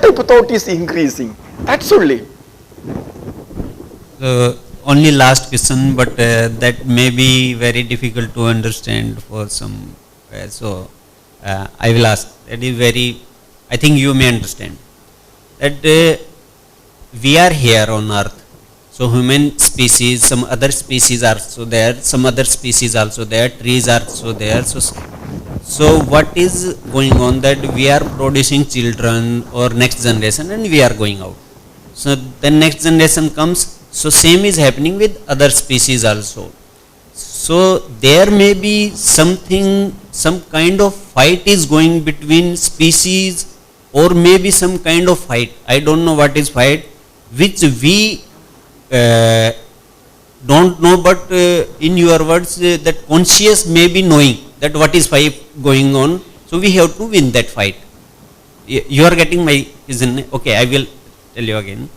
type of thought is increasing. That's only. Only last question, but that may be very difficult to understand for some. So I will ask. That is very, I think you may understand. That we are here on earth. So human species, some other species are also there, some other species also there, trees are also there. So what is going on, that we are producing children or next generation and we are going out. So the next generation comes, so same is happening with other species also. So there may be something, some kind of fight is going between species, or maybe some kind of fight. I don't know what is fight, which we don't know, but in your words, that conscious may be knowing that what is fight going on. So we have to win that fight. You are getting my reason. Okay, I will tell you again.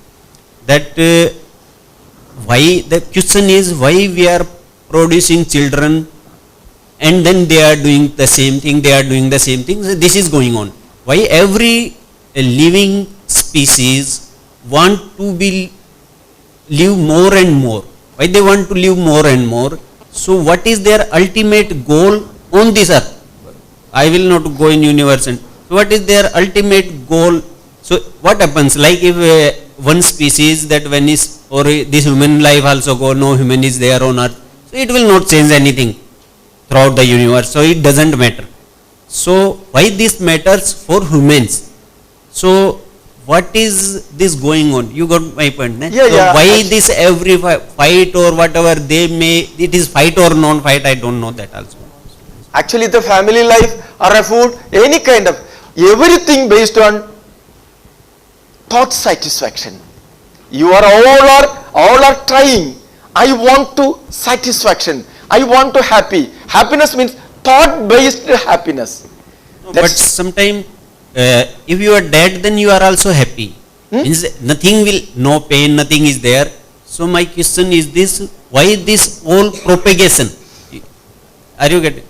That why, the question is why we are producing children and then they are doing the same thing, they are doing the same thing. So this is going on. Why every living species want to live more and more? Why they want to live more and more? So what is their ultimate goal on this earth? I will not go in universe. And so what is their ultimate goal? So what happens, like if one species, that when is, or this human life also go, no human is there on earth, so it will not change anything throughout the universe, so it doesn't matter. So why this matters for humans? So what is this going on? You got my point, ne? Yeah, so yeah. Why this every fight or whatever they may, it is fight or non-fight, I don't know that also. Actually the family life or a food, any kind of, everything based on thought satisfaction. You are all are trying. I want to satisfaction. I want to happy. Happiness means thought based happiness. No, but sometimes if you are dead, then you are also happy. Means nothing will, no pain, nothing is there. So my question is this: why this whole propagation? Are you getting?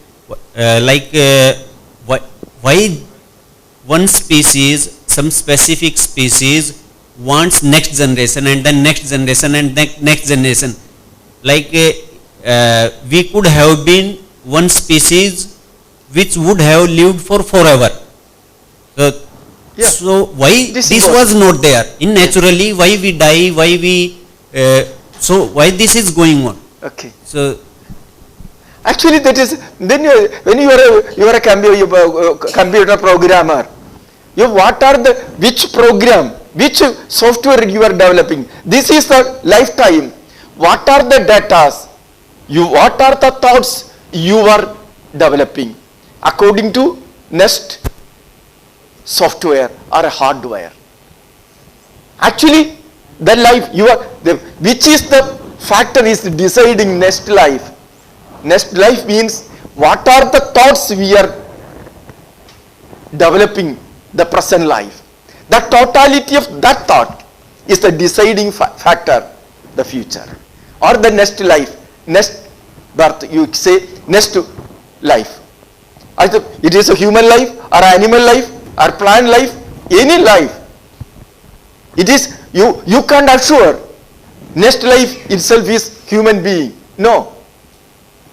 Why one species, some specific species wants next generation and then next generation and next generation? Like we could have been one species which would have lived for forever. Yeah. So why This this was not there in naturally? Why we die? Why we? So why this is going on? Okay. So Actually, that is, then when you are a computer programmer, what are the, which program, which software you are developing. This is the lifetime. What are the datas? What are the thoughts you are developing according to next software or hardware. Actually, the life you are, which is the factor is deciding next life. Next life means what are the thoughts we are developing the present life. The totality of that thought is the deciding factor, the future or the next life, next birth, you say next life. Either it is a human life or animal life or plant life, any life. It is, you can't assure next life itself is human being. No.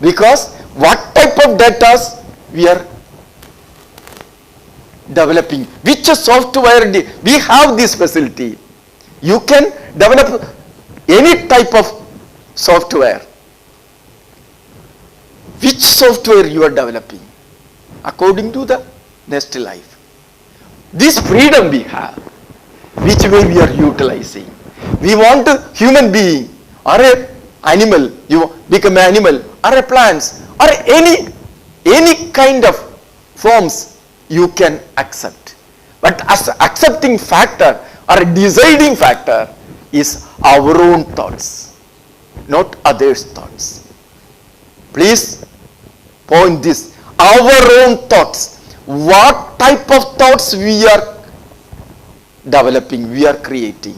Because what type of data we are developing, which software, we have this facility. You can develop any type of software. Which software you are developing according to the next life. This freedom we have, which way we are utilizing. We want a human being or a animal, you become an animal or a plants or any kind of forms you can accept. But as accepting factor or deciding factor is our own thoughts, not others' thoughts. Please point this, our own thoughts. What type of thoughts we are developing, we are creating.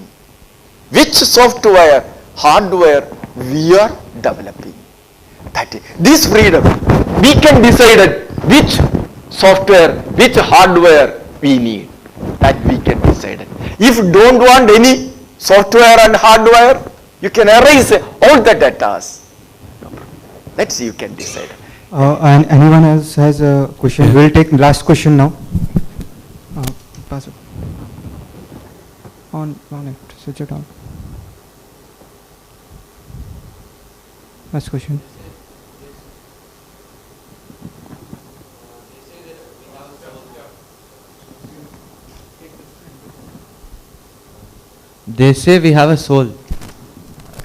Which software, hardware we are developing. That is, this freedom, we can decide which software, which hardware we need. That we can decide. If you don't want any software and hardware, you can erase all the data. No problem. Let's see, you can decide. And anyone else has a question? We'll take last question now. Pass it. On it. Switch it on. Last question. They say we have a soul.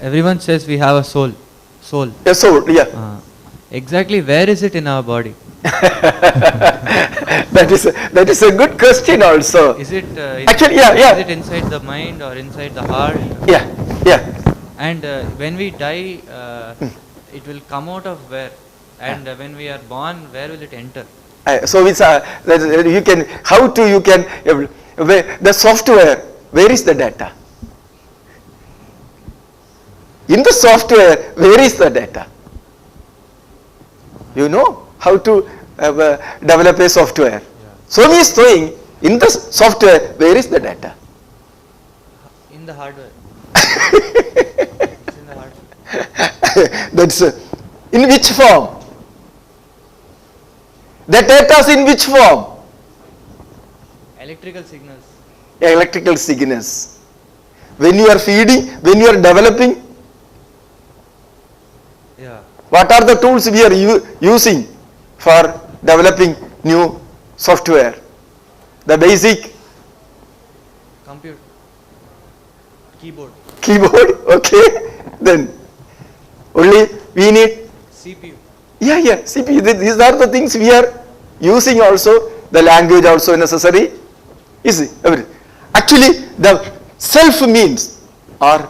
Everyone says we have a soul. Soul. A soul, yeah. Exactly where is it in our body? that is a good question also. Is it actually, yeah. Is it inside the mind or inside the heart? Yeah. And when we die, it will come out of where? And when we are born, where will it enter? So it's you can, how to you can, the software, where is the data? In the software, where is the data? You know how to develop a software. Swami is saying, in the software, where is the data? In the hardware. It's in the hardware. That's in which form? The data is in which form? Electrical signals. Electrical signals. When you are feeding, when you are developing, what are the tools we are using for developing new software? The basic computer, keyboard, okay. Then only we need CPU. Yeah, CPU. These are the things we are using also. The language also necessary. Is it? Actually, the self means or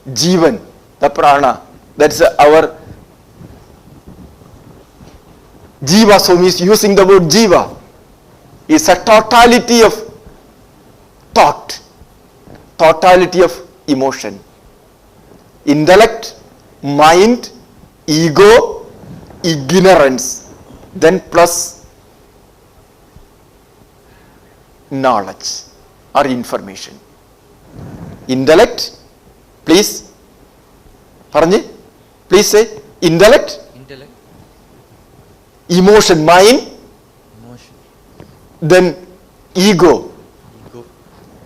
Jivan, the prana. That's our Jiva. Swami is using the word Jiva. It's a totality of thought, totality of emotion, intellect, mind, ego, ignorance, then plus knowledge or information. Intellect, please say intellect, emotion, mind, then ego,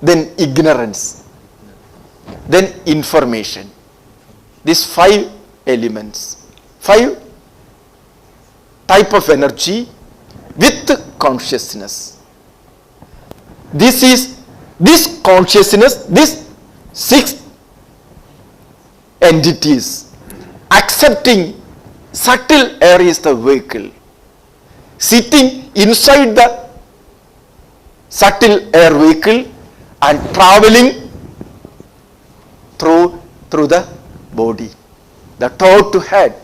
then ignorance, then information. These 5 elements, 5 type of energy with consciousness. this consciousness, this 6 entities accepting subtle air is the vehicle. Sitting inside the subtle air vehicle and traveling through the body, the toe to head.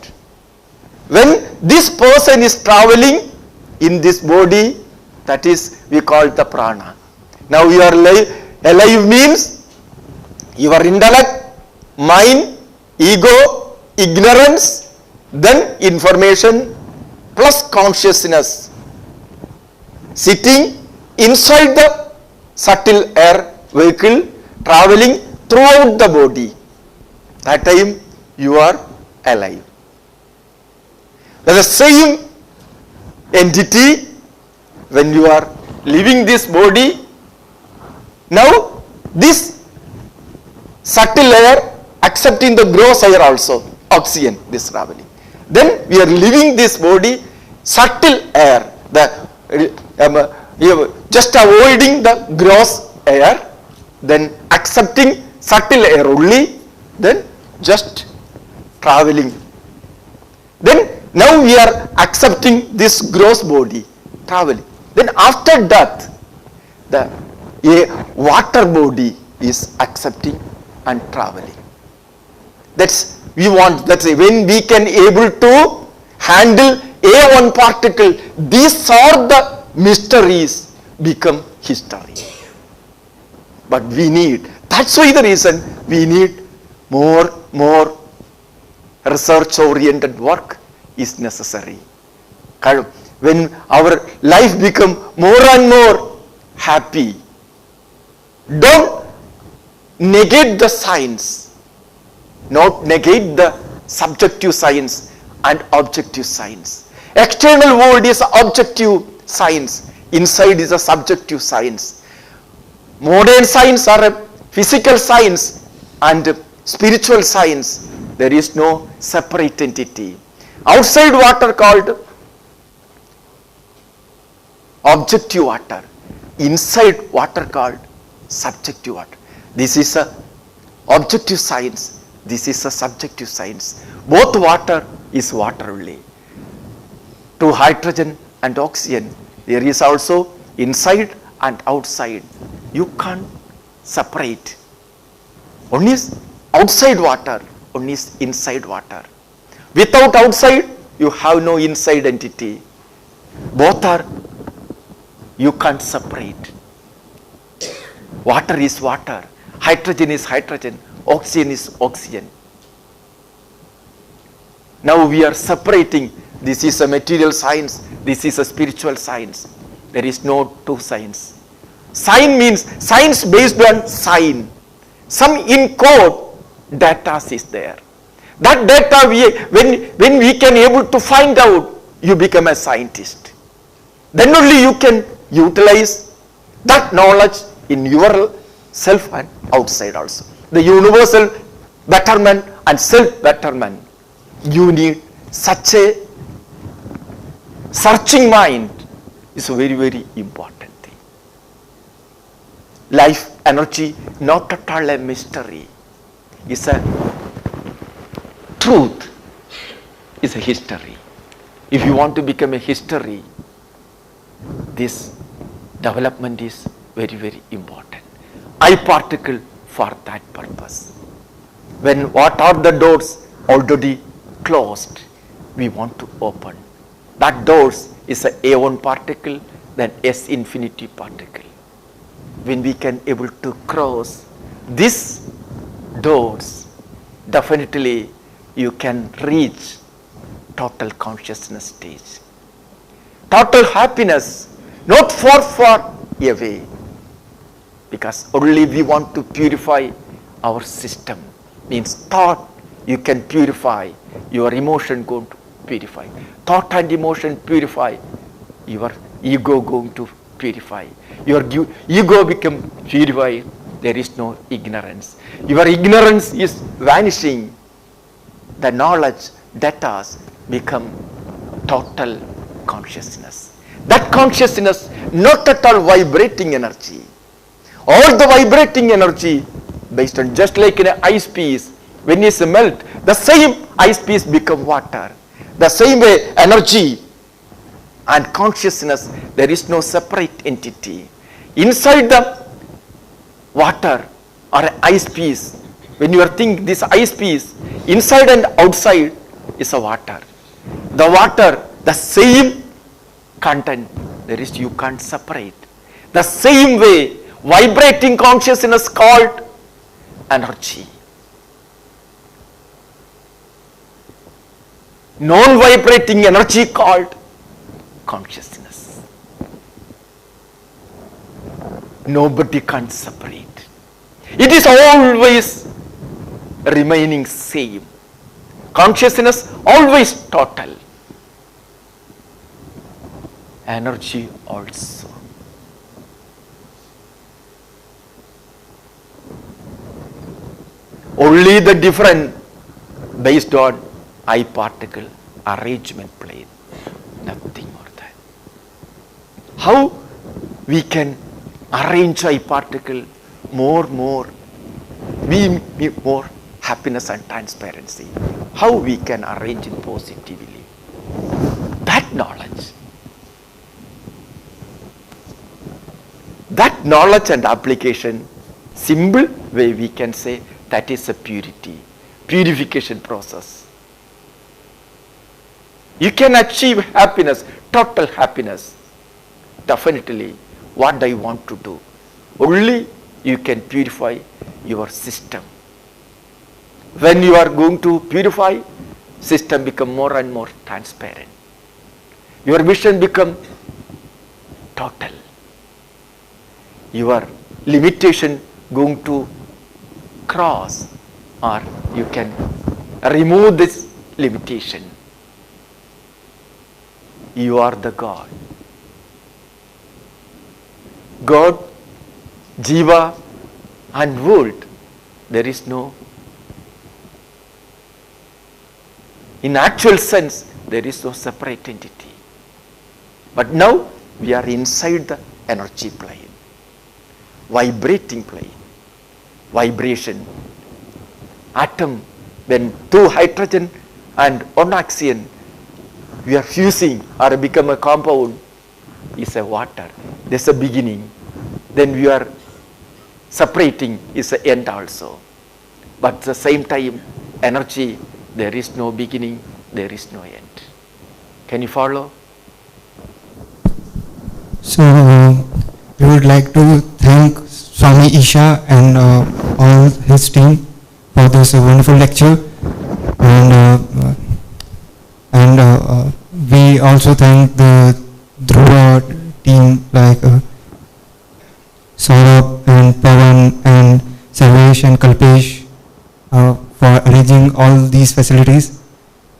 When this person is traveling in this body, that is we call the prana. Now you are alive means your intellect, mind, ego, ignorance, then information plus consciousness sitting inside the subtle air vehicle traveling throughout the body. That time you are alive. The same entity when you are leaving this body, now this subtle air accepting the gross air also, oxygen, this traveling. Then we are leaving this body, subtle air, just avoiding the gross air, then accepting subtle air only, then just traveling. Then now we are accepting this gross body, traveling. Then after death, a water body is accepting and traveling. That's we want. That's when we can able to handle A1 particle. These are the mysteries become history. But we need. That's why the reason we need more research-oriented work is necessary. When our life become more and more happy, don't negate the science, not negate the subjective science and objective science. External world is objective science, inside is a subjective science. Modern science are a physical science and spiritual science. There is no separate entity. Outside water called objective water, inside water called subjective water. This is a objective science, this is a subjective science. Both water is water only. To hydrogen and oxygen, there is also inside and outside. You can't separate. One is outside water, one is inside water. Without outside, you have no inside entity. Both are, you can't separate. Water is water, hydrogen is hydrogen, oxygen is oxygen. Now we are separating. This is a material science, this is a spiritual science. There is no two science. Sign means science based on sign. Some in code data is there. That data when we can able to find out, you become a scientist. Then only you can utilize that knowledge in your self and outside also. The universal betterment and self betterment. You need such a searching mind is a very important thing. Life energy not at all a mystery. It's a truth, is a history. If you want to become a history, this development is very important. I particle for that purpose. When what are the doors already closed, we want to open. That doors is a A1 particle, then S infinity particle. When we can able to cross these doors, definitely you can reach total consciousness stage. Total happiness, not far away. Because only we want to purify our system. Means thought you can purify, your emotion going to purify. Thought and emotion purify, your ego going to purify. Your ego become purified, there is no ignorance. Your ignorance is vanishing. The knowledge, data become total consciousness. That consciousness not at all vibrating energy. All the vibrating energy based on, just like in an ice piece, when it's melt, the same ice piece become water. The same way energy and consciousness, there is no separate entity. Inside the water or an ice piece, when you are thinking this ice piece, inside and outside is a water. The water, the same content, there is, you can't separate. The same way, vibrating consciousness called energy. Non-vibrating energy called consciousness. Nobody can separate. It is always remaining same. Consciousness always total. Energy also. Only the different based on I particle arrangement plane. Nothing more than. How we can arrange I particle more, be more happiness and transparency. How we can arrange it positively. That knowledge. That knowledge and application, simple way we can say, that is a purity, purification process. You can achieve happiness, total happiness. Definitely, what I want to do. Only you can purify your system. When you are going to purify, system become more and more transparent. Your vision become total. Your limitation going to cross, or you can remove this limitation. You are the God. God, Jiva and world, there is no, in actual sense, there is no separate entity. But now we are inside the energy plane, vibrating plane, vibration. Atom, when two hydrogen and one oxygen, we are fusing or become a compound, is a water. There's a beginning. Then we are separating, is the end also. But at the same time, energy, there is no beginning, there is no end. Can you follow? So we would like to thank Swami Isa and all his team for this wonderful lecture, and we also thank the Dhruva team like Saurabh and Pawan and Sarvesh and Kalpesh for arranging all these facilities.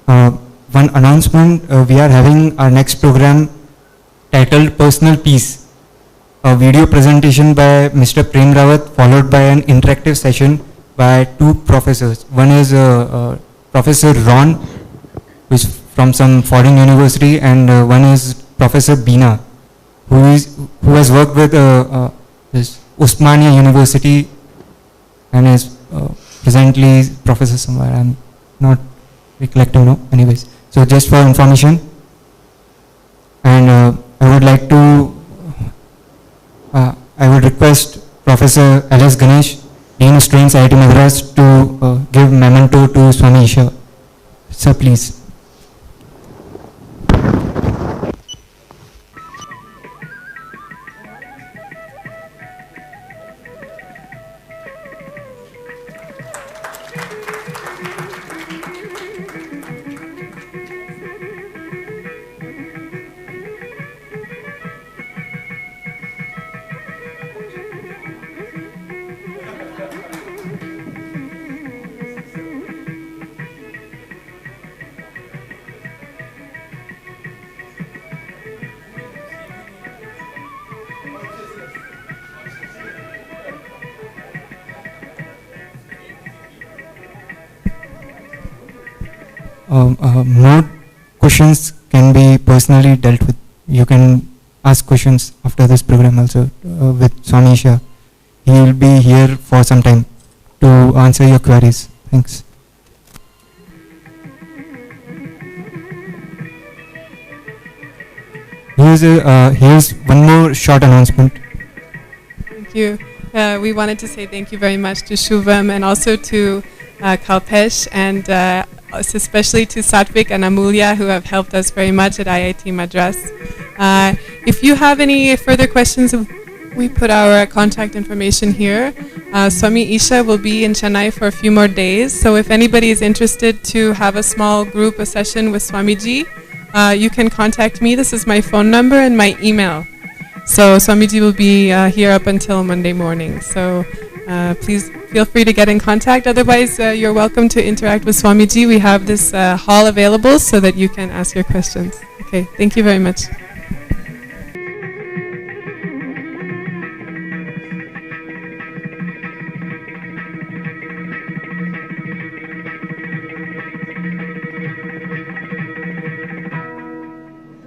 One announcement, we are having our next program titled Personal Peace, a video presentation by Mr. Prem Rawat followed by an interactive session by two professors. One is Professor Ron, who is from some foreign university, and one is Professor Beena, who has worked with this Osmania University and is presently professor somewhere. I'm not recollecting now. Anyways, so just for information, and I would like to, I would request Professor L.S. Ganesh, Dean of Students, IIT Madras, to give memento to Swami Isa. Sir, please. More questions can be personally dealt with. You can ask questions after this program also with Swami Isa. he will be here for some time to answer your queries. Thanks. Here's one more short announcement. Thank you. We wanted to say thank you very much to Shubham and also to Kalpesh and especially to Satvik and Amulya who have helped us very much at IIT Madras. If you have any further questions, we put our contact information here. Swami Isa will be in Chennai for a few more days. So if anybody is interested to have a small group, a session with Swamiji, you can contact me. This is my phone number and my email. So Swamiji will be here up until Monday morning. So please feel free to get in contact. Otherwise, you're welcome to interact with Swamiji. We have this hall available so that you can ask your questions. Okay, thank you very much.